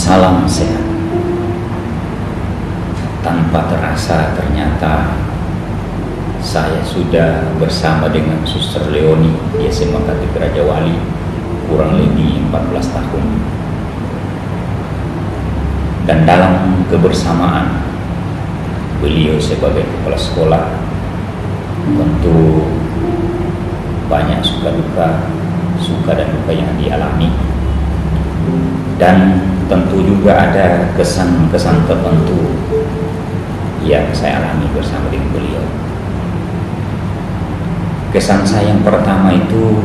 Salam sehat. Tanpa terasa ternyata saya sudah bersama dengan Suster Leoni di SMA Katolik Raja Wali kurang lebih 14 tahun. Dan dalam kebersamaan beliau sebagai kepala sekolah tentu banyak suka dan duka yang dialami, dan tentu juga ada kesan-kesan tertentu yang saya alami bersama dengan beliau. Kesan saya yang pertama itu,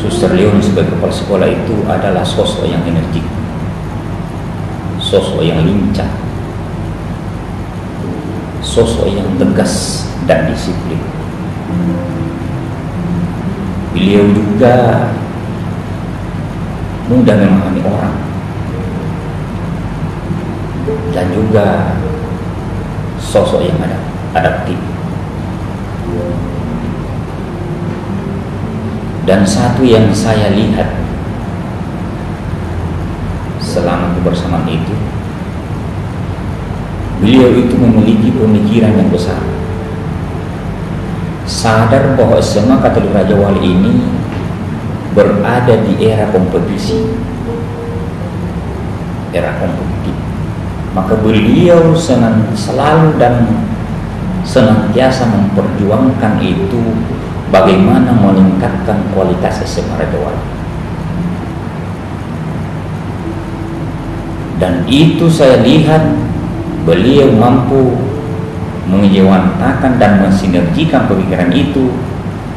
Suster Leoni sebagai kepala sekolah itu adalah sosok yang energik, sosok yang lincah, sosok yang tegas dan disiplin. Beliau juga mudah memahami orang dan juga sosok yang adaptif. Dan satu yang saya lihat selama kebersamaan itu, beliau itu memiliki pemikiran yang besar, sadar bahwa SMA Katolik Raja Wali ini berada di era kompetisi, era kompetitif. Maka beliau selalu dan senantiasa memperjuangkan itu, bagaimana meningkatkan kualitas SMA Raja Wali. Dan itu saya lihat beliau mampu menjewantahkan dan mensinergikan pemikiran itu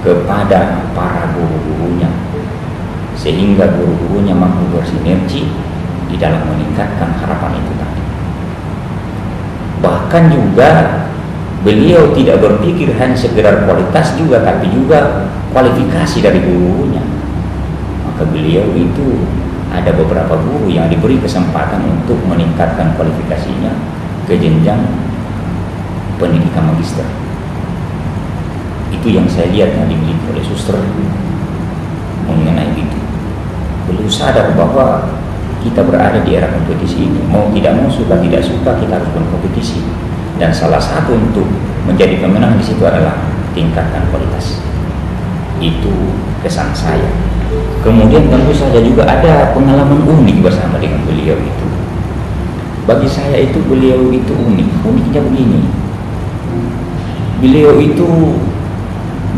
kepada para guru-gurunya, sehingga guru-gurunya mampu bersinergi di dalam meningkatkan harapan itu tadi. Bahkan juga beliau tidak berpikir hanya sekedar kualitas juga, tapi juga kualifikasi dari gurunya. Maka beliau itu ada beberapa guru yang diberi kesempatan untuk meningkatkan kualifikasinya ke jenjang pendidikan magister. Itu yang saya lihat yang dimiliki oleh suster mengenai itu. Beliau sadar bahwa kita berada di era kompetisi ini, mau tidak mau, suka tidak suka, kita harus berkompetisi, dan salah satu untuk menjadi pemenang di situ adalah tingkatkan kualitas. Itu kesan saya. Kemudian tentu saja juga ada pengalaman unik bersama dengan beliau itu. Bagi saya itu beliau itu unik. Uniknya begini, beliau itu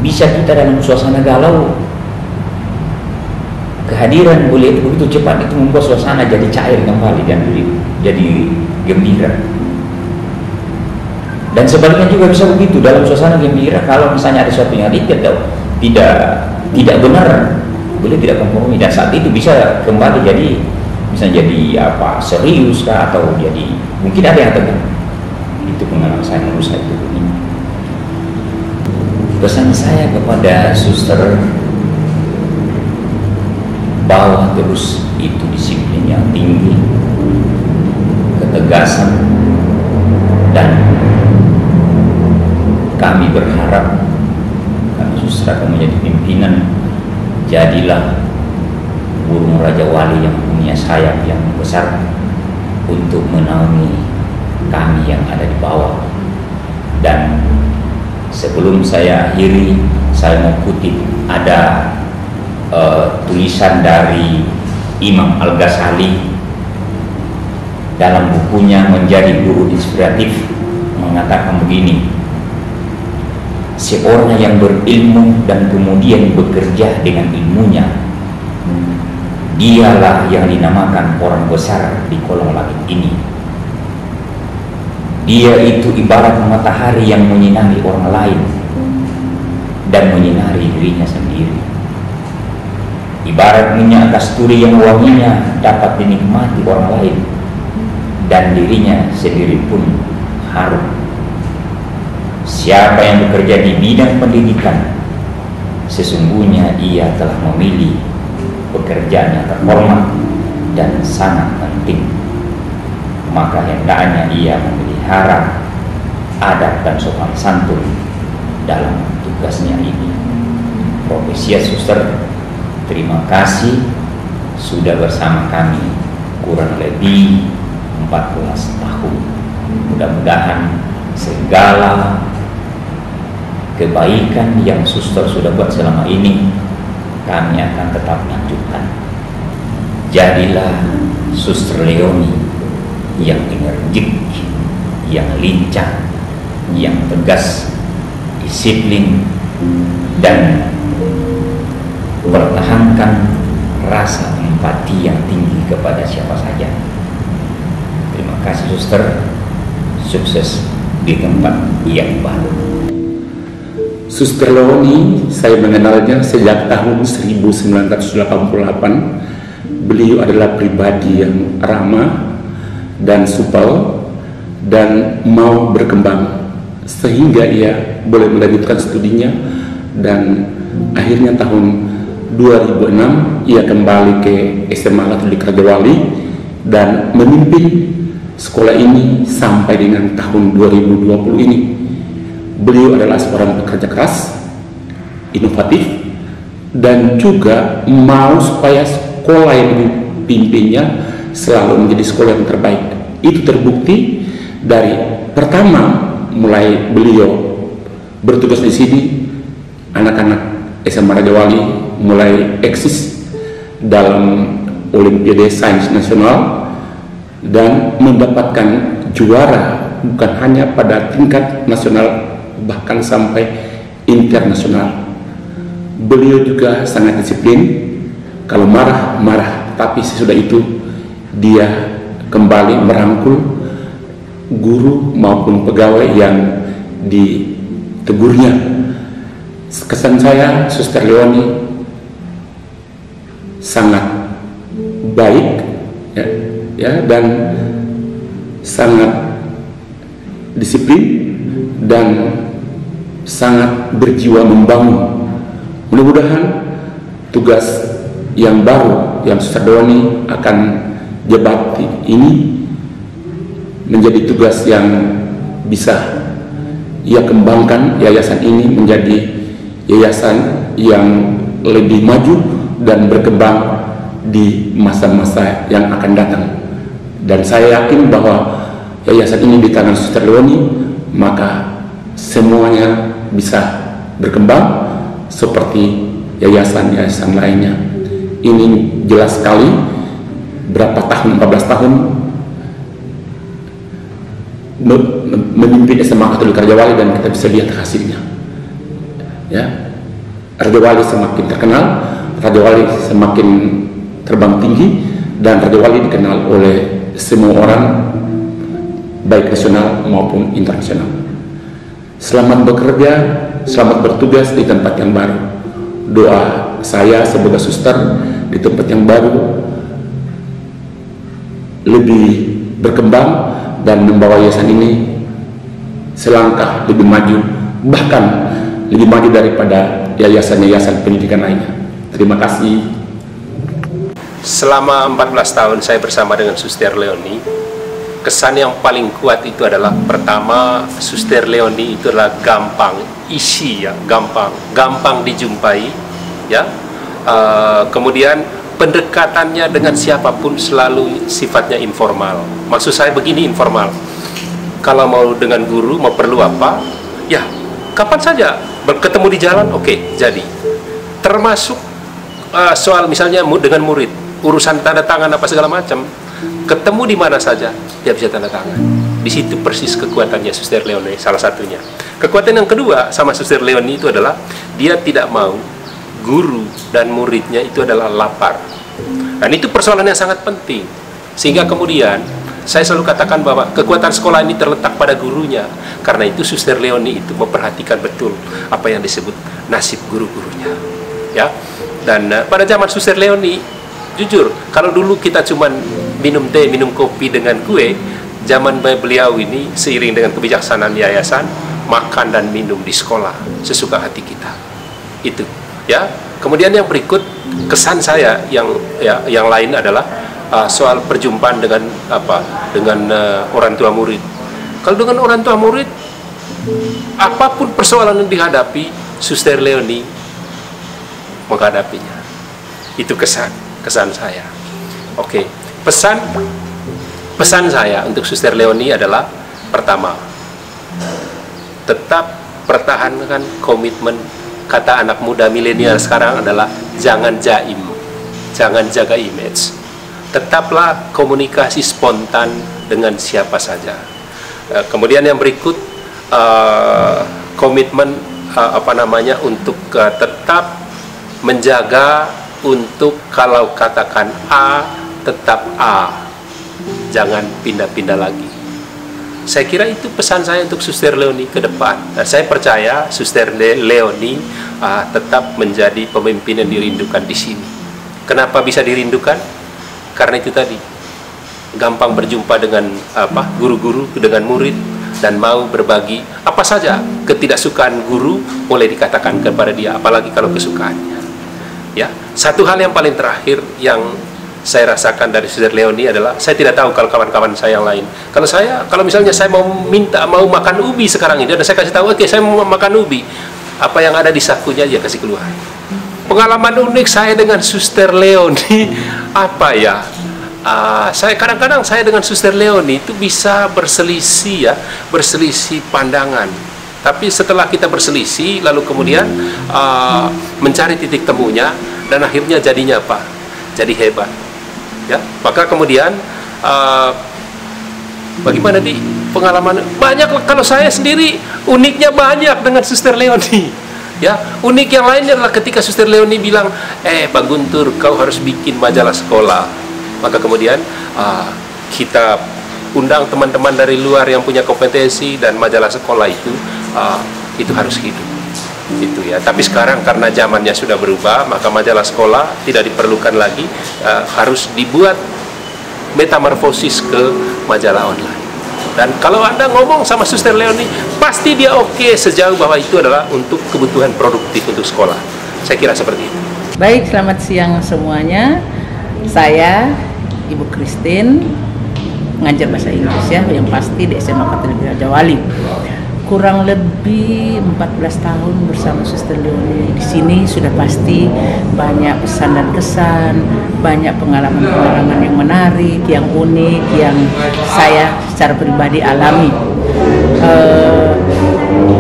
bisa kita dalam suasana galau, kehadiran beliau itu begitu cepat, itu membuat suasana jadi cair kembali dan jadi gembira. Dan sebaliknya juga bisa begitu, dalam suasana gembira, kalau misalnya ada sesuatu yang tidak benar, beliau tidak kompromi, dan saat itu bisa kembali bisa jadi serius kah, atau jadi mungkin ada yang tegang. Itu pengalaman saya, menurut saya itu ini. Pesan saya kepada suster, bawa terus itu disiplin yang tinggi, ketegasan, dan kami berharap karena suster akan menjadi pimpinan, jadilah burung Raja Wali yang punya sayap yang besar untuk menaungi kami yang ada di bawah. Dan sebelum saya akhiri, saya mau kutip ada tulisan dari Imam Al-Ghazali dalam bukunya Menjadi Guru Inspiratif, mengatakan begini: seorang yang berilmu dan kemudian bekerja dengan ilmunya, dialah yang dinamakan orang besar di kolong langit ini. Dia itu ibarat matahari yang menyinari orang lain dan menyinari dirinya sendiri. Ibarat minyak kasturi yang wanginya dapat dinikmati orang lain dan dirinya sendiri pun harum. Siapa yang bekerja di bidang pendidikan, sesungguhnya ia telah memilih pekerjaan yang terhormat dan sangat penting. Maka hendaknya ia memelihara adab dan sopan santun dalam tugasnya ini. Profesia Suster, terima kasih sudah bersama kami kurang lebih 14 tahun. Mudah-mudahan segala kebaikan yang suster sudah buat selama ini kami akan tetap lanjutkan. Jadilah Suster Leoni yang energik, yang lincah, yang tegas, disiplin, dan pertahankan rasa empati yang tinggi kepada siapa saja. Terima kasih suster, sukses di tempat yang baru. Suster Leoni, saya mengenalnya sejak tahun 1988. Beliau adalah pribadi yang ramah dan supel dan mau berkembang, sehingga ia boleh melanjutkan studinya, dan akhirnya tahun 2006 ia kembali ke SMA Katolik Raja Wali dan memimpin sekolah ini sampai dengan tahun 2020 ini. Beliau adalah seorang pekerja keras, inovatif, dan juga mau supaya sekolah yang dipimpinnya selalu menjadi sekolah yang terbaik. Itu terbukti dari pertama mulai beliau bertugas di sini, anak-anak SMA Raja Wali mulai eksis dalam Olimpiade Sains Nasional dan mendapatkan juara bukan hanya pada tingkat nasional, bahkan sampai internasional. Beliau juga sangat disiplin. Kalau marah, marah, tapi sesudah itu dia kembali merangkul guru maupun pegawai yang ditegurnya. Kesan saya, Suster Leoni sangat baik, ya, dan sangat disiplin dan sangat berjiwa membangun. Mudah-mudahan tugas yang baru yang Suster Leoni akan jabati ini menjadi tugas yang bisa ia kembangkan yayasan ini menjadi yayasan yang lebih maju dan berkembang di masa-masa yang akan datang. Dan saya yakin bahwa yayasan ini di tangan Suster Leoni, maka semuanya bisa berkembang seperti yayasan-yayasan lainnya. Ini jelas sekali berapa tahun, 14 tahun memimpin SMA Katolik Raja Wali, dan kita bisa lihat hasilnya. Ya, Raja Wali semakin terkenal, Raja Wali semakin terbang tinggi, dan Raja Wali dikenal oleh semua orang, baik nasional maupun internasional. Selamat bekerja, selamat bertugas di tempat yang baru. Doa saya sebagai suster di tempat yang baru lebih berkembang dan membawa yayasan ini selangkah lebih maju, bahkan lebih maju daripada yayasan-yayasan pendidikan lainnya. Terima kasih. Selama 14 tahun saya bersama dengan Suster Leoni, kesan yang paling kuat itu adalah, pertama, Suster Leoni itu adalah gampang isi, ya, gampang dijumpai, ya. Kemudian pendekatannya dengan siapapun selalu sifatnya informal. Maksud saya begini, informal. Kalau mau dengan guru, mau perlu apa, ya kapan saja, berketemu di jalan, oke, jadi. Termasuk soal misalnya dengan murid, urusan tanda tangan apa segala macam, ketemu di mana saja dia bisa tanda tangan. Di situ persis kekuatannya Suster Leoni, salah satunya. Kekuatan yang kedua sama Suster Leoni itu adalah dia tidak mau guru dan muridnya itu adalah lapar. Dan itu persoalan yang sangat penting. Sehingga kemudian saya selalu katakan bahwa kekuatan sekolah ini terletak pada gurunya. Karena itu Suster Leoni itu memperhatikan betul apa yang disebut nasib guru-gurunya. Ya. Dan pada zaman Suster Leoni, jujur, kalau dulu kita cuman minum teh, minum kopi dengan kue, zaman beliau ini seiring dengan kebijaksanaan yayasan, makan dan minum di sekolah sesuka hati kita. Itu, ya. Kemudian yang berikut, kesan saya yang lain adalah soal perjumpaan dengan orang tua murid. Kalau dengan orang tua murid, apapun persoalan yang dihadapi, Suster Leoni menghadapinya. Itu kesan saya. Oke. Pesan saya untuk Suster Leonie adalah, pertama, tetap pertahankan komitmen. Kata anak muda milenial sekarang adalah jangan jaim, jangan jaga image. Tetaplah komunikasi spontan dengan siapa saja. Kemudian yang berikut, komitmen untuk tetap menjaga untuk kalau katakan A tetap A, jangan pindah-pindah lagi. Saya kira itu pesan saya untuk Suster Leonie ke depan. Dan saya percaya Suster Leonie tetap menjadi pemimpin yang dirindukan di sini. Kenapa bisa dirindukan? Karena itu tadi, gampang berjumpa dengan guru-guru, dengan murid, dan mau berbagi apa saja ketidaksukaan guru boleh dikatakan kepada dia, apalagi kalau kesukaannya. Ya, satu hal yang paling terakhir yang saya rasakan dari Suster Leonie adalah, saya tidak tahu kalau kawan-kawan saya yang lain. Kalau misalnya saya mau makan ubi sekarang ini, dan saya kasih tahu, oke, saya mau makan ubi, apa yang ada di sakunya aja kasih keluar. Pengalaman unik saya dengan Suster Leonie saya kadang-kadang dengan Suster Leonie itu bisa berselisih pandangan. Tapi setelah kita berselisih, lalu kemudian mencari titik temunya, dan akhirnya jadinya apa? Jadi hebat. Ya, maka kemudian bagaimana di pengalaman banyak. Kalau saya sendiri uniknya banyak dengan Suster Leonie. Ya, unik yang lainnya adalah ketika Suster Leonie bilang, Pak Guntur, kau harus bikin majalah sekolah. Maka kemudian kita undang teman-teman dari luar yang punya kompetensi, dan majalah sekolah itu harus hidup. Itu ya. Tapi sekarang karena zamannya sudah berubah, maka majalah sekolah tidak diperlukan lagi, harus dibuat metamorfosis ke majalah online. Dan kalau Anda ngomong sama Suster Leonie, pasti dia oke sejauh bahwa itu adalah untuk kebutuhan produktif untuk sekolah. Saya kira seperti itu. Baik, selamat siang semuanya. Saya Ibu Christine, ngajar bahasa Inggris ya, yang pasti di SMA Katolik Raja Wali. Kurang lebih 14 tahun bersama Suster Leonie di sini, sudah pasti banyak pesan dan kesan, banyak pengalaman-pengalaman yang menarik, yang unik, yang saya secara pribadi alami.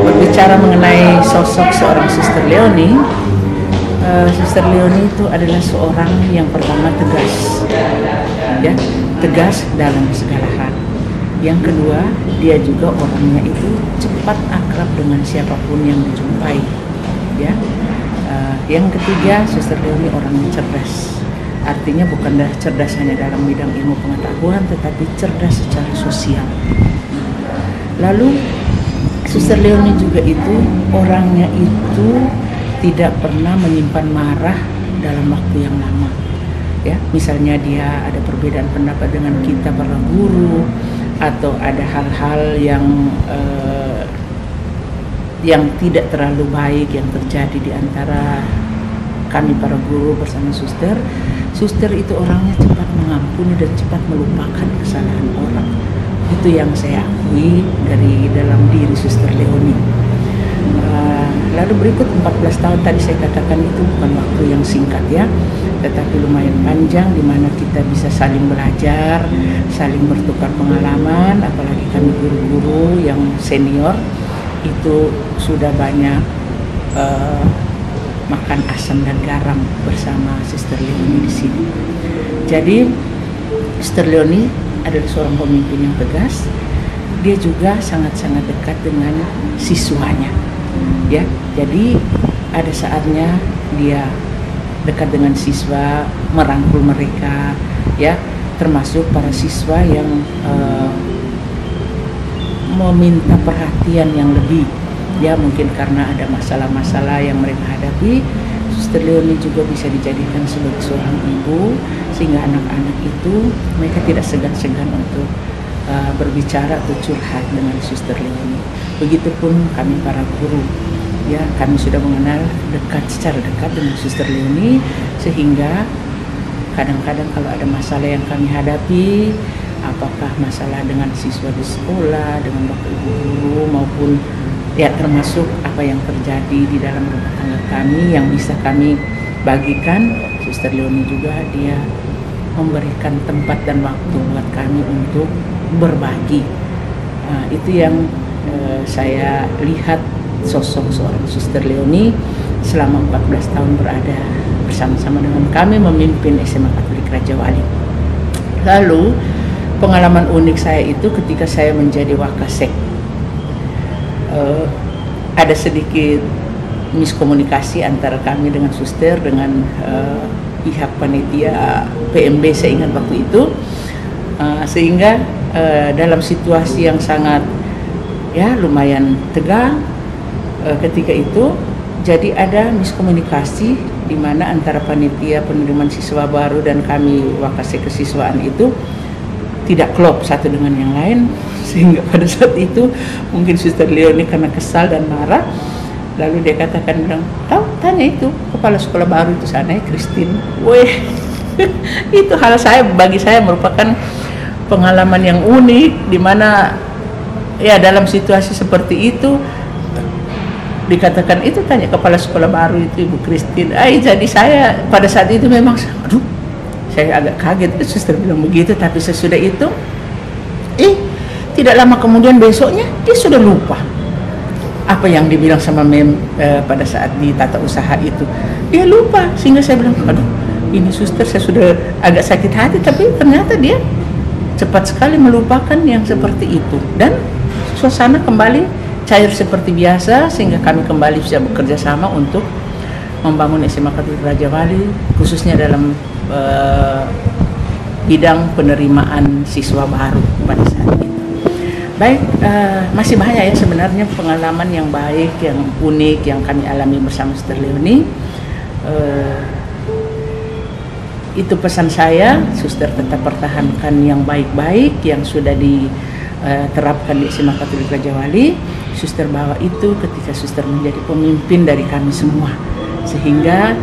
Berbicara mengenai sosok seorang Suster Leonie, Suster Leonie itu adalah seorang yang pertama tegas, ya, tegas dalam segala hal. Yang kedua, dia juga orangnya itu cepat akrab dengan siapapun yang dijumpai, ya. Yang ketiga, Suster Leonie orangnya cerdas. Artinya bukanlah cerdas hanya dalam bidang ilmu pengetahuan, tetapi cerdas secara sosial. Lalu Suster Leonie juga itu orangnya itu tidak pernah menyimpan marah dalam waktu yang lama. Ya, misalnya dia ada perbedaan pendapat dengan kita para guru, atau ada hal-hal yang tidak terlalu baik yang terjadi di antara kami para guru bersama Suster. Suster itu orangnya cepat mengampuni dan cepat melupakan kesalahan orang. Itu yang saya akui dari dalam diri Suster Leonie. Lalu berikut 14 tahun tadi saya katakan itu bukan waktu yang singkat ya, tetapi lumayan panjang, di mana kita bisa saling belajar, saling bertukar pengalaman. Apalagi kami guru-guru yang senior itu sudah banyak makan asam dan garam bersama Suster Leonie di sini. Jadi Suster Leonie adalah seorang pemimpin yang tegas. Dia juga sangat-sangat dekat dengan siswanya. Ya, jadi ada saatnya dia dekat dengan siswa, merangkul mereka, ya, termasuk para siswa yang meminta perhatian yang lebih, ya, mungkin karena ada masalah-masalah yang mereka hadapi. Suster Leonie juga bisa dijadikan sebagai seorang ibu, sehingga anak-anak itu mereka tidak segan-segan untuk berbicara atau curhat dengan Suster Leonie. Begitupun kami para guru, ya, kami sudah mengenal secara dekat dengan Suster Leonie, sehingga kadang-kadang kalau ada masalah yang kami hadapi, apakah masalah dengan siswa di sekolah, dengan bapak ibu guru, maupun ya termasuk apa yang terjadi di dalam rumah tangga kami yang bisa kami bagikan, Suster Leonie juga dia memberikan tempat dan waktu buat kami untuk berbagi. Itu yang saya lihat sosok seorang Suster Leonie selama 14 tahun berada bersama-sama dengan kami memimpin SMA Katolik Raja Wali. Lalu pengalaman unik saya itu ketika saya menjadi Wakasek, ada sedikit miskomunikasi antara kami dengan suster dengan pihak panitia PMB saya ingat waktu itu, sehingga dalam situasi yang sangat lumayan tegang ketika itu, jadi ada miskomunikasi di mana antara panitia penerimaan siswa baru dan kami Wakasek kesiswaan itu tidak klop satu dengan yang lain, sehingga pada saat itu mungkin Suster Leonie karena kesal dan marah, lalu dia katakan bilang, tahu tanya itu kepala sekolah baru itu sana Christine. Weh, itu bagi saya merupakan pengalaman yang unik, di mana dalam situasi seperti itu dikatakan itu tanya kepala sekolah baru itu Ibu Christine. Jadi saya pada saat itu memang, aduh, saya agak kaget. Suster bilang begitu, tapi sesudah itu, tidak lama kemudian besoknya dia sudah lupa apa yang dibilang sama pada saat di tata usaha itu. Dia lupa, sehingga saya bilang, aduh, ini suster, saya sudah agak sakit hati, tapi ternyata dia cepat sekali melupakan yang seperti itu. Dan suasana kembali cair seperti biasa, sehingga kami kembali bisa bekerja sama untuk membangun SMA Katolik Raja Wali, khususnya dalam bidang penerimaan siswa baru pada saat itu. Baik, masih banyak ya sebenarnya pengalaman yang baik, yang unik yang kami alami bersama Suster Leonie. Itu pesan saya, suster tetap pertahankan yang baik-baik yang sudah diterapkan di SMA Katolik Raja Wali. Suster bawa itu ketika suster menjadi pemimpin dari kami semua, sehingga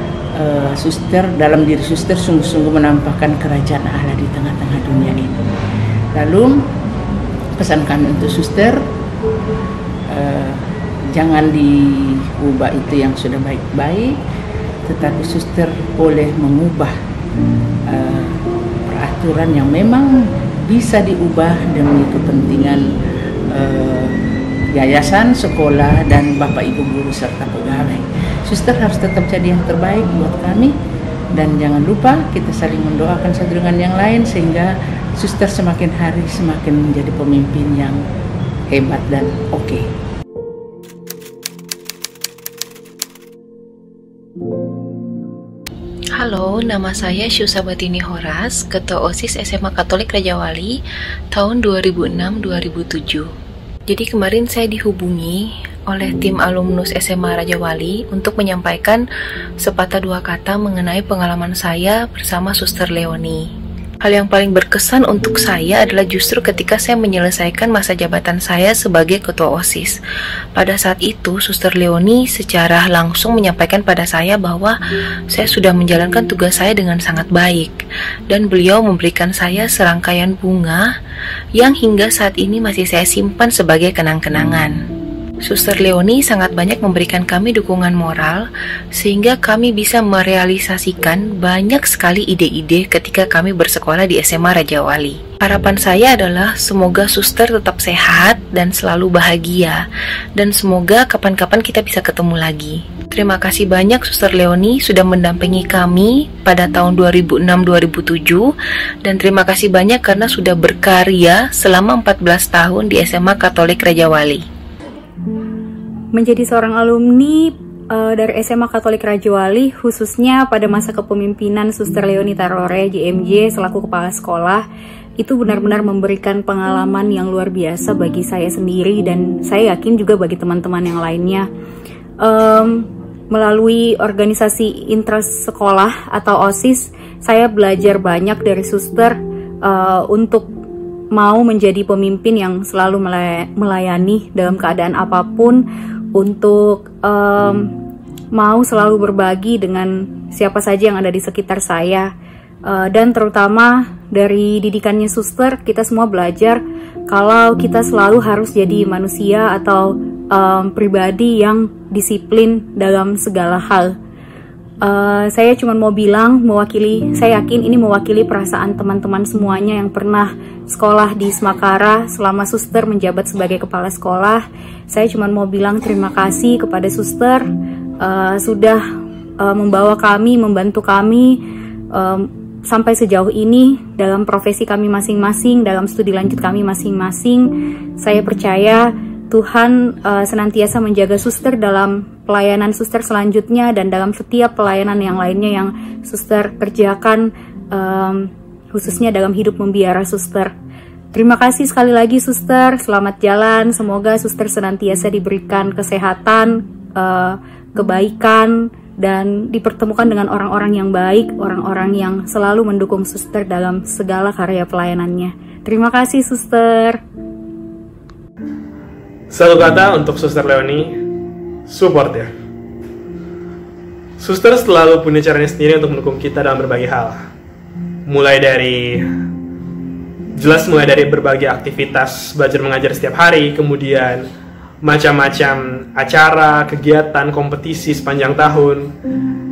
suster dalam diri suster sungguh-sungguh menampakkan kerajaan Allah di tengah-tengah dunia ini. Lalu pesan kami untuk suster, jangan diubah itu yang sudah baik-baik, tetapi suster boleh mengubah peraturan yang memang bisa diubah demi kepentingan yayasan, sekolah, dan Bapak Ibu guru serta pegawai. Suster harus tetap jadi yang terbaik buat kami, dan jangan lupa kita saling mendoakan satu dengan yang lain, sehingga suster semakin hari semakin menjadi pemimpin yang hebat dan oke. Halo, nama saya Syusabatini Horas, Ketua OSIS SMA Katolik Raja Wali tahun 2006-2007. Jadi kemarin saya dihubungi oleh tim alumnus SMA Raja Wali untuk menyampaikan sepatah dua kata mengenai pengalaman saya bersama Suster Leonie. Hal yang paling berkesan untuk saya adalah justru ketika saya menyelesaikan masa jabatan saya sebagai Ketua OSIS. Pada saat itu, Suster Leonie secara langsung menyampaikan pada saya bahwa saya sudah menjalankan tugas saya dengan sangat baik, dan beliau memberikan saya serangkaian bunga yang hingga saat ini masih saya simpan sebagai kenang-kenangan. Suster Leonie sangat banyak memberikan kami dukungan moral, sehingga kami bisa merealisasikan banyak sekali ide-ide ketika kami bersekolah di SMA Raja Wali. Harapan saya adalah semoga suster tetap sehat dan selalu bahagia, dan semoga kapan-kapan kita bisa ketemu lagi. Terima kasih banyak Suster Leonie sudah mendampingi kami pada tahun 2006-2007, dan terima kasih banyak karena sudah berkarya selama 14 tahun di SMA Katolik Raja Wali. Menjadi seorang alumni dari SMA Katolik Raja Wali, khususnya pada masa kepemimpinan Suster Leonie Tarore JMJ selaku kepala sekolah, itu benar-benar memberikan pengalaman yang luar biasa bagi saya sendiri, dan saya yakin juga bagi teman-teman yang lainnya. Melalui organisasi intrasekolah atau OSIS, saya belajar banyak dari suster untuk mau menjadi pemimpin yang selalu melayani dalam keadaan apapun, untuk mau selalu berbagi dengan siapa saja yang ada di sekitar saya, dan terutama dari didikannya suster, kita semua belajar kalau kita selalu harus jadi manusia atau pribadi yang disiplin dalam segala hal. Saya cuma mau bilang, saya yakin ini mewakili perasaan teman-teman semuanya yang pernah sekolah di Semakara selama suster menjabat sebagai kepala sekolah. Saya cuma mau bilang terima kasih kepada suster sudah membawa kami, membantu kami sampai sejauh ini dalam profesi kami masing-masing, dalam studi lanjut kami masing-masing. Saya percaya Tuhan senantiasa menjaga suster dalam pelayanan suster selanjutnya dan dalam setiap pelayanan yang lainnya yang suster kerjakan, khususnya dalam hidup membiara suster. Terima kasih sekali lagi suster, selamat jalan. Semoga suster senantiasa diberikan kesehatan, kebaikan, dan dipertemukan dengan orang-orang yang baik, orang-orang yang selalu mendukung suster dalam segala karya pelayanannya. Terima kasih suster. Satu kata untuk Suster Leonie, support ya. Suster selalu punya caranya sendiri untuk mendukung kita dalam berbagai hal. Mulai dari berbagai aktivitas belajar mengajar setiap hari, kemudian macam-macam acara, kegiatan, kompetisi sepanjang tahun,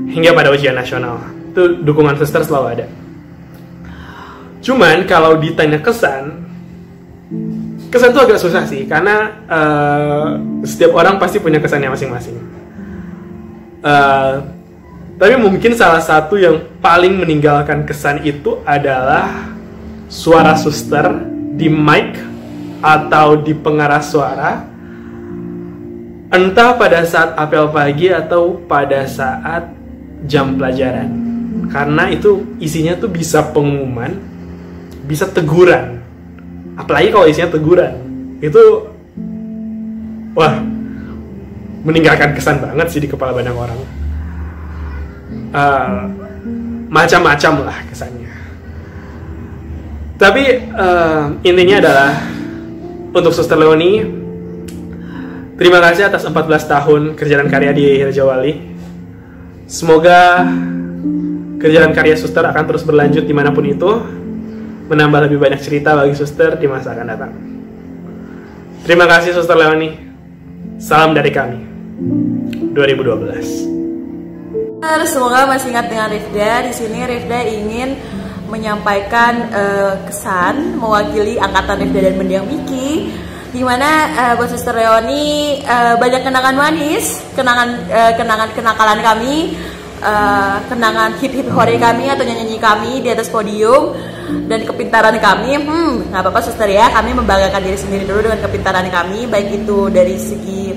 hingga pada ujian nasional. Itu dukungan suster selalu ada. Cuman kalau ditanya kesan itu agak susah sih, karena setiap orang pasti punya kesannya masing-masing. Tapi mungkin salah satu yang paling meninggalkan kesan itu adalah suara suster di mic atau di pengeras suara, entah pada saat apel pagi atau pada saat jam pelajaran. Karena itu isinya tuh bisa pengumuman, bisa teguran. Apalagi kalau isinya teguran, itu wah, meninggalkan kesan banget sih di kepala banyak orang. Macam-macam lah kesannya. Tapi intinya adalah untuk Suster Leonie, terima kasih atas 14 tahun kerja dan karya di Raja Wali. Semoga kerja dan karya suster akan terus berlanjut dimanapun itu, menambah lebih banyak cerita bagi suster di masa akan datang. Terima kasih Suster Leonie. Salam dari kami 2012. Semoga masih ingat dengan Rifda. Di sini Rifda ingin menyampaikan kesan mewakili angkatan Rifda dan mendiang Miki, dimana buat Suster Leonie banyak kenangan manis, kenakalan kami, kenangan hip hore kami atau nyanyi kami di atas podium, dan kepintaran kami. Nggak apa-apa suster ya, kami membanggakan diri sendiri dulu dengan kepintaran kami, baik itu dari segi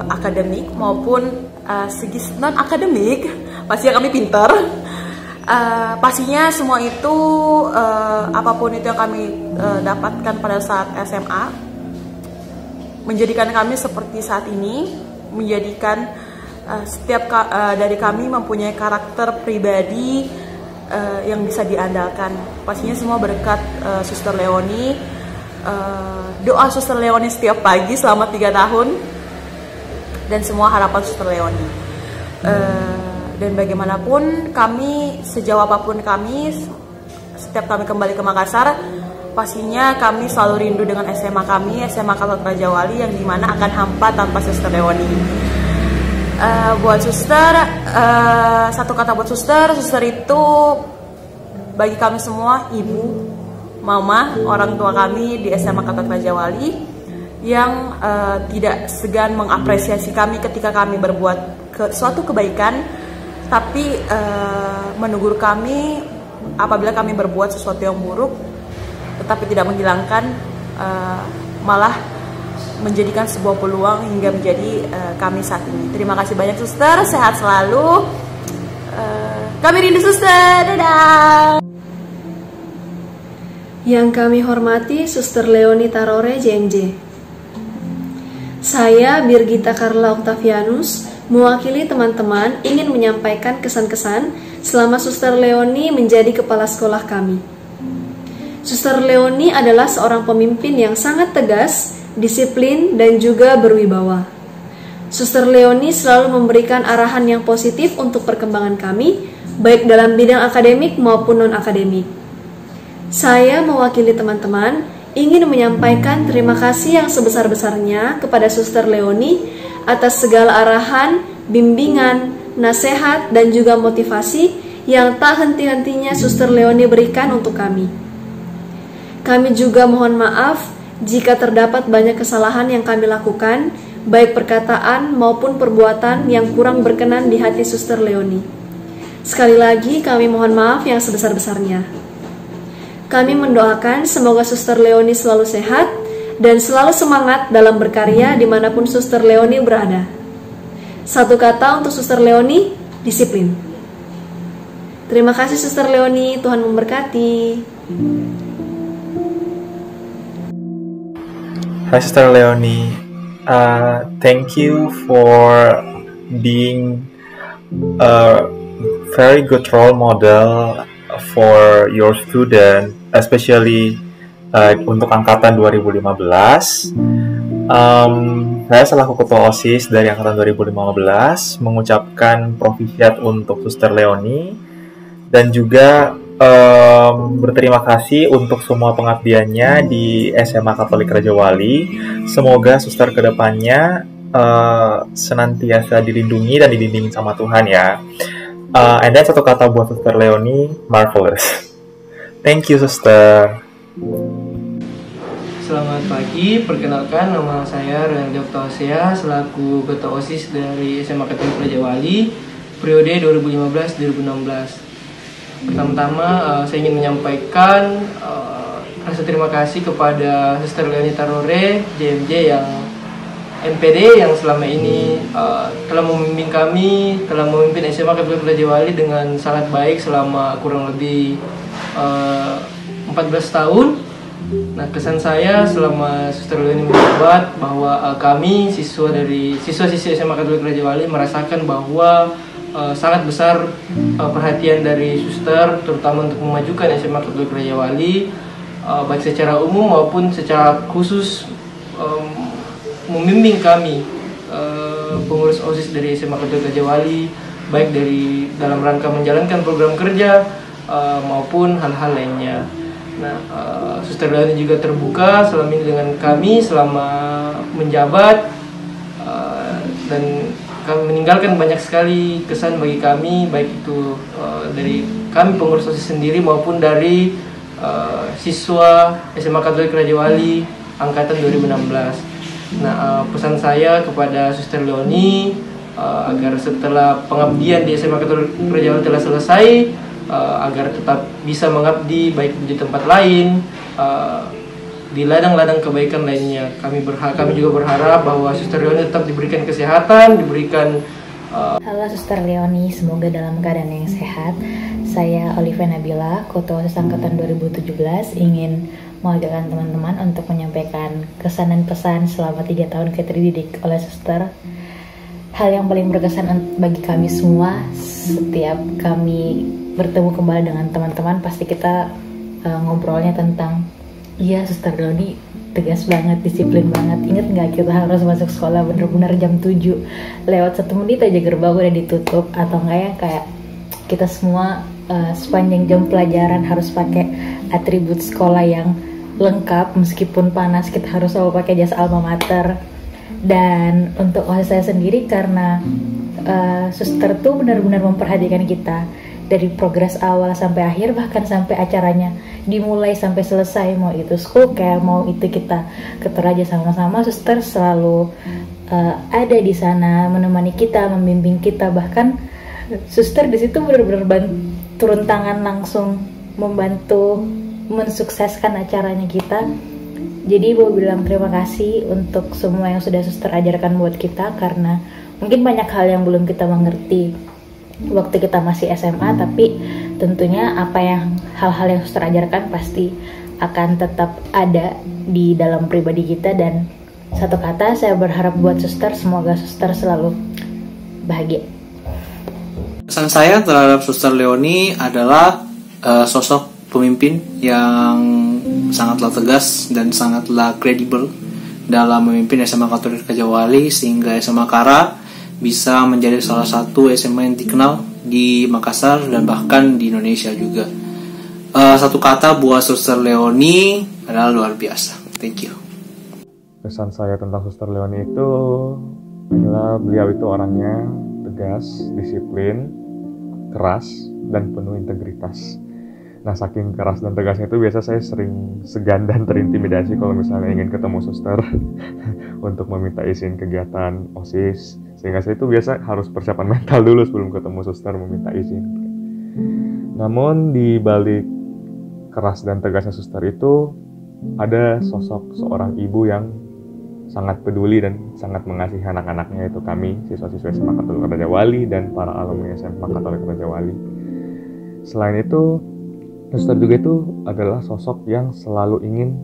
akademik maupun segi non akademik. Pastinya kami pintar. Pastinya semua itu apapun itu yang kami dapatkan pada saat SMA menjadikan kami seperti saat ini, menjadikan setiap dari kami mempunyai karakter pribadi yang bisa diandalkan. Pastinya semua berkat Suster Leonie, doa Suster Leonie setiap pagi selama 3 tahun, dan semua harapan Suster Leonie. Dan bagaimanapun kami, sejauh apapun kami, setiap kami kembali ke Makassar, pastinya kami selalu rindu dengan SMA kami, SMA Katolik Raja Wali, yang dimana akan hampa tanpa Suster Leonie. Buat suster, satu kata buat suster itu bagi kami semua ibu, mama, orang tua kami di SMA Katolik Raja Wali, yang tidak segan mengapresiasi kami ketika kami berbuat suatu kebaikan, tapi menegur kami apabila kami berbuat sesuatu yang buruk, tetapi tidak menghilangkan, malah menjadikan sebuah peluang hingga menjadi kami saat ini. Terima kasih banyak suster, sehat selalu. Kami rindu suster, dadah. Yang kami hormati Suster Leonie Tarore, JMJ. Saya Birgita Carla Octavianus, mewakili teman-teman ingin menyampaikan kesan-kesan selama Suster Leonie menjadi kepala sekolah kami. Suster Leonie adalah seorang pemimpin yang sangat tegas, disiplin, dan juga berwibawa. Suster Leonie selalu memberikan arahan yang positif untuk perkembangan kami, baik dalam bidang akademik maupun non-akademik. Saya mewakili teman-teman ingin menyampaikan terima kasih yang sebesar-besarnya kepada Suster Leonie atas segala arahan, bimbingan, nasihat, dan juga motivasi yang tak henti-hentinya Suster Leonie berikan untuk kami. Kami juga mohon maaf jika terdapat banyak kesalahan yang kami lakukan, baik perkataan maupun perbuatan yang kurang berkenan di hati Suster Leonie. Sekali lagi kami mohon maaf yang sebesar-besarnya. Kami mendoakan semoga Suster Leonie selalu sehat dan selalu semangat dalam berkarya dimanapun Suster Leonie berada. Satu kata untuk Suster Leonie, disiplin. Terima kasih Suster Leonie, Tuhan memberkati. Hi Sister Leonie, thank you for being a very good role model for your student, especially untuk angkatan 2015. Saya selaku Ketua OSIS dari angkatan 2015 mengucapkan profisiat untuk Suster Leonie dan juga berterima kasih untuk semua pengabdiannya di SMA Katolik Raja Wali. Semoga Suster kedepannya senantiasa dilindungi dan dibimbing sama Tuhan ya. And then satu kata buat Suster Leonie, marvelous. Thank you Suster. Selamat pagi, perkenalkan nama saya Renaldi Octavia selaku Ketua OSIS dari SMA Katolik Raja Wali periode 2015-2016. Pertama-tama saya ingin menyampaikan rasa terima kasih kepada Suster Leonie Tarore, JMJ yang MPD yang selama ini telah membimbing kami, telah memimpin SMA Katolik Raja Wali dengan sangat baik selama kurang lebih 14 tahun. Nah, kesan saya selama Suster Leonie menjabat bahwa kami siswa-siswi SMA Katolik Raja Wali merasakan bahwa sangat besar perhatian dari Suster, terutama untuk memajukan SMA Katolik Raja Wali, baik secara umum maupun secara khusus membimbing kami pengurus OSIS dari SMA Katolik Raja Wali, baik dari dalam rangka menjalankan program kerja maupun hal-hal lainnya. Nah, Suster Leonie juga terbuka selama ini dengan kami selama menjabat dan kami meninggalkan banyak sekali kesan bagi kami, baik itu dari kami pengurus OSIS sendiri maupun dari siswa SMA Katolik Raja Wali angkatan 2016. Nah, pesan saya kepada Suster Leonie agar setelah pengabdian di SMA Katolik Raja Wali telah selesai, agar tetap bisa mengabdi baik di tempat lain, di ladang-ladang kebaikan lainnya. Kami juga berharap bahwa Suster Leonie tetap diberikan kesehatan, diberikan Halo Suster Leonie, semoga dalam keadaan yang sehat. Saya Olivia Nabila, Ketua OSIS Angkatan 2017, ingin mengajak teman-teman untuk menyampaikan kesan dan pesan selama 3 tahun kita dididik oleh Suster. Hal yang paling berkesan bagi kami semua, setiap kami bertemu kembali dengan teman-teman, pasti kita ngobrolnya tentang, iya Suster Leonie tegas banget, disiplin banget. Ingat nggak kita harus masuk sekolah bener-bener jam 7, lewat 1 menit aja gerbang udah ditutup, atau enggak ya kayak kita semua sepanjang jam pelajaran harus pakai atribut sekolah yang lengkap, meskipun panas kita harus selalu pakai jas alma mater. Dan untuk OSIS saya sendiri, karena Suster tuh benar-benar memperhatikan kita dari progres awal sampai akhir, bahkan sampai acaranya dimulai sampai selesai, mau itu school care, mau itu kita ke Toraja sama-sama, Suster selalu ada di sana menemani kita, membimbing kita. Bahkan Suster di situ benar-benar turun tangan langsung membantu mensukseskan acaranya kita. Jadi mau bilang terima kasih untuk semua yang sudah Suster ajarkan buat kita, karena mungkin banyak hal yang belum kita mengerti waktu kita masih SMA, tapi tentunya hal-hal yang Suster ajarkan pasti akan tetap ada di dalam pribadi kita. Dan satu kata, saya berharap buat Suster, semoga Suster selalu bahagia. Pesan saya terhadap Suster Leonie adalah sosok pemimpin yang sangatlah tegas dan sangatlah kredibel dalam memimpin SMA Katolik Raja Wali, sehingga SMA Kara bisa menjadi salah satu SMA yang dikenal di Makassar dan bahkan di Indonesia juga. Satu kata buat Suster Leonie adalah luar biasa. Thank you. Pesan saya tentang Suster Leonie itu adalah beliau itu orangnya tegas, disiplin, keras, dan penuh integritas. Nah, saking keras dan tegasnya itu biasa saya sering segan dan terintimidasi kalau misalnya ingin ketemu suster untuk meminta izin kegiatan OSIS. Sehingga saya itu biasa harus persiapan mental dulu sebelum ketemu suster meminta izin. Namun di balik keras dan tegasnya suster itu ada sosok seorang ibu yang sangat peduli dan sangat mengasihi anak-anaknya, yaitu kami siswa-siswa SMA Katolik Raja Wali dan para alumni SMA Katolik Raja Wali. Selain itu, suster juga itu adalah sosok yang selalu ingin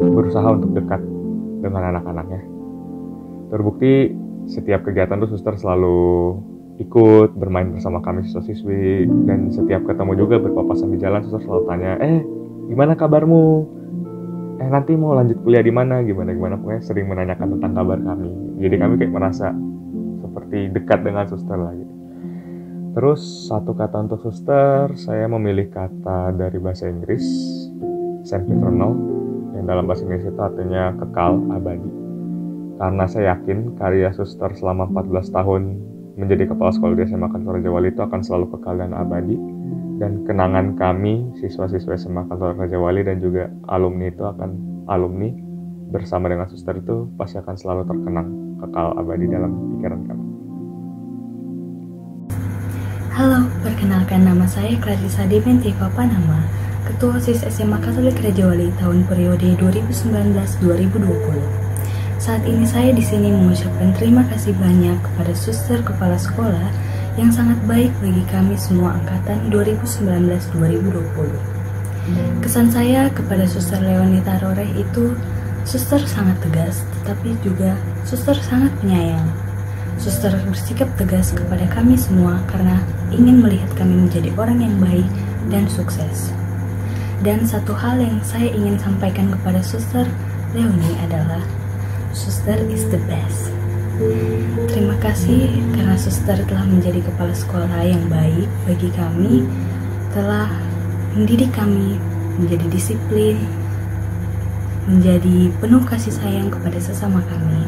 berusaha untuk dekat dengan anak-anaknya. Terbukti setiap kegiatan tuh suster selalu ikut bermain bersama kami siswa-siswi, dan setiap ketemu juga berpapasan di jalan suster selalu tanya, gimana kabarmu? Nanti mau lanjut kuliah di mana? Gimana pokoknya sering menanyakan tentang kabar kami. Jadi kami kayak merasa seperti dekat dengan suster lah gitu. Terus satu kata untuk suster, saya memilih kata dari bahasa Inggris, sempiternal, yang dalam bahasa Inggris itu artinya kekal, abadi. Karena saya yakin karya suster selama 14 tahun menjadi kepala sekolah di SMA Katolik Raja Wali itu akan selalu kekal dan abadi. Dan kenangan kami, siswa-siswa SMA Katolik Raja Wali dan juga alumni itu alumni bersama dengan suster itu pasti akan selalu terkenang, kekal abadi dalam pikiran kami. Halo, perkenalkan nama saya Clarissa Dementi Papanama, Ketua OSIS SMA Katolik Raja Wali tahun periode 2019-2020. Saat ini saya di sini mengucapkan terima kasih banyak kepada suster kepala sekolah yang sangat baik bagi kami semua angkatan 2019-2020. Kesan saya kepada Suster Leoni Taroreh itu, suster sangat tegas, tetapi juga suster sangat penyayang. Suster bersikap tegas kepada kami semua karena ingin melihat kami menjadi orang yang baik dan sukses. Dan satu hal yang saya ingin sampaikan kepada Suster Leoni adalah, Suster is the best. Terima kasih karena suster telah menjadi kepala sekolah yang baik bagi kami, telah mendidik kami menjadi disiplin, menjadi penuh kasih sayang kepada sesama kami.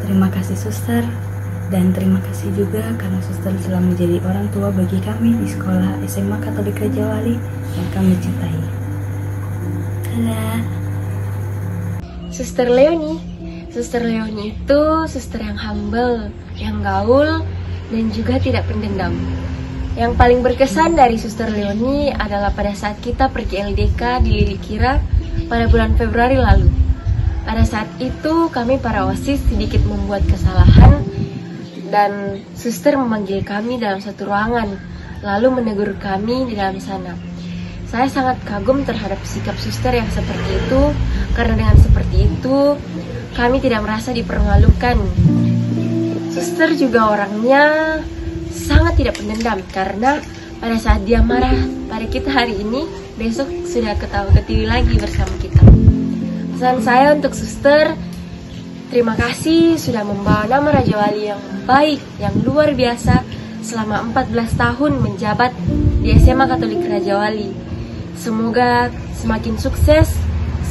Terima kasih suster, dan terima kasih juga karena suster telah menjadi orang tua bagi kami di sekolah SMA Katolik Raja Wali yang kami cintai. Dadah. Suster Leoni. Suster Leoni itu suster yang humble, yang gaul, dan juga tidak pendendam. Yang paling berkesan dari Suster Leoni adalah pada saat kita pergi LDK di Lilikira pada bulan Februari lalu. Pada saat itu kami para OSIS sedikit membuat kesalahan dan suster memanggil kami dalam satu ruangan, lalu menegur kami di dalam sana. Saya sangat kagum terhadap sikap suster yang seperti itu, karena dengan seperti itu kami tidak merasa dipermalukan. Suster juga orangnya sangat tidak pendendam, karena pada saat dia marah pada kita hari ini, besok sudah ketawa-ketiwi lagi bersama kita. Pesan saya untuk suster, terima kasih sudah membawa nama Raja Wali yang baik, yang luar biasa selama 14 tahun menjabat di SMA Katolik Raja Wali. Semoga semakin sukses,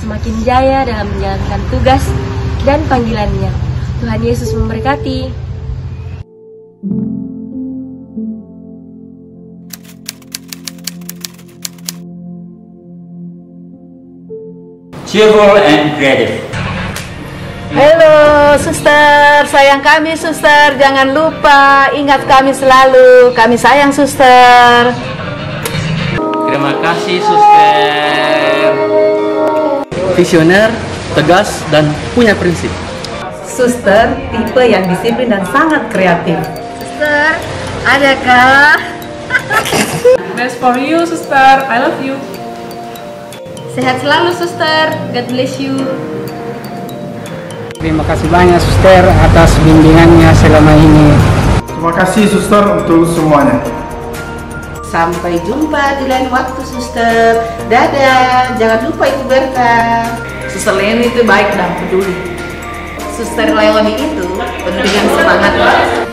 semakin jaya dalam menjalankan tugas dan panggilannya. Tuhan Yesus memberkati. Cheerful and creative. Halo suster, sayang kami suster, jangan lupa ingat kami selalu, kami sayang suster. Terima kasih suster. Visioner, tegas, dan punya prinsip. Suster tipe yang disiplin dan sangat kreatif. Suster, adakah? Best for you suster, I love you. Sehat selalu suster, God bless you. Terima kasih banyak suster atas bimbingannya selama ini. Terima kasih suster untuk semuanya. Sampai jumpa di lain waktu suster. Dadah, jangan lupa Ibu Berta. Suster Leoni itu baik dan peduli. Suster Leoni itu penuh dengan semangat.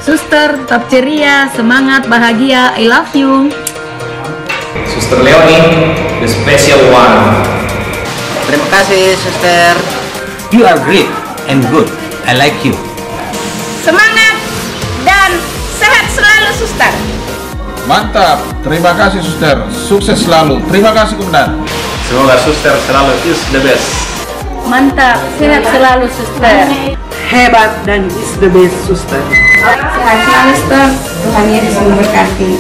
Suster, tetap ceria, semangat, bahagia, I love you. Suster Leoni, the special one. Terima kasih suster. You are great and good. I like you. semangat, dan sehat selalu, Suster. Mantap, terima kasih Suster, sukses selalu. Terima kasih Komandan. Semoga Suster selalu is the best. Mantap, sehat selalu, Suster. Hebat dan is the best, Suster. Sehat selalu, Suster. Tuhan Yesus memberkati.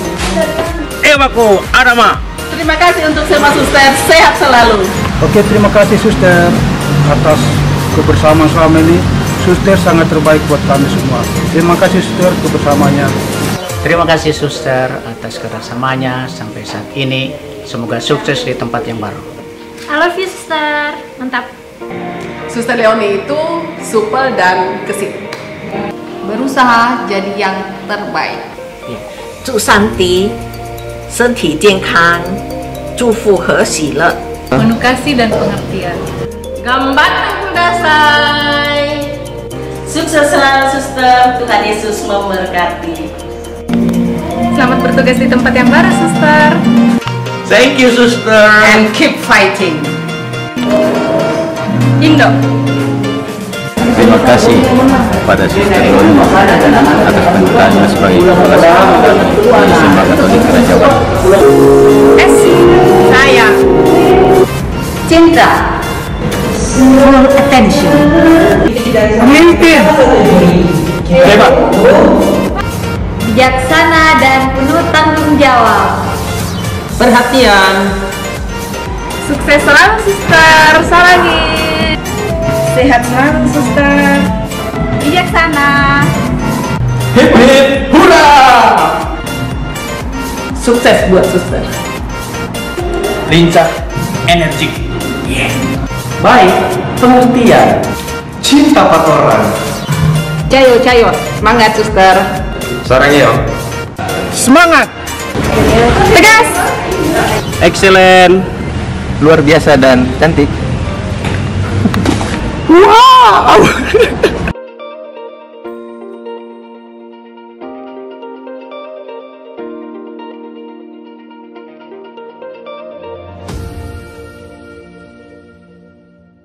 Ewaku Adama. Terima kasih untuk semua Suster, sehat selalu. Oke, terima kasih Suster atas kebersamaan selama ini. Suster sangat terbaik buat kami semua. Terima kasih Suster kebersamanya. Terima kasih Suster atas kerjasamanya sampai saat ini. Semoga sukses di tempat yang baru. I love you, Suster. Mantap. Suster Leonie itu supel dan gesit. Berusaha jadi yang terbaik. 祝上帝身体健康，祝福和喜乐。 Penuh kasih dan pengertian. Gambaran kudasai. Sukses selalu Suster, Tuhan Yesus memberkati. Selamat bertugas di tempat yang baru, Suster. Thank you Suster. And keep fighting. Indo. Terima kasih kepada Suster Leonie atas penuntaannya sebagai kepala sekolah di SMA Katolik Raja Wali. Sayang. Cinta. Full attention. Pemimpin. Hebat. Bijaksana dan penuh tanggung jawab. Perhatian. Sukses selalu, Suster. Salangi. Sehat selalu, Suster. Bijaksana. Hip hip hura. Sukses buat Suster. Lincah, energik. Baik, pengertian. Cinta patoran. Cayo, cayo. Semangat, Suster. Sarangnya. Semangat. Tegas. Excellent. Luar biasa dan cantik. Wow.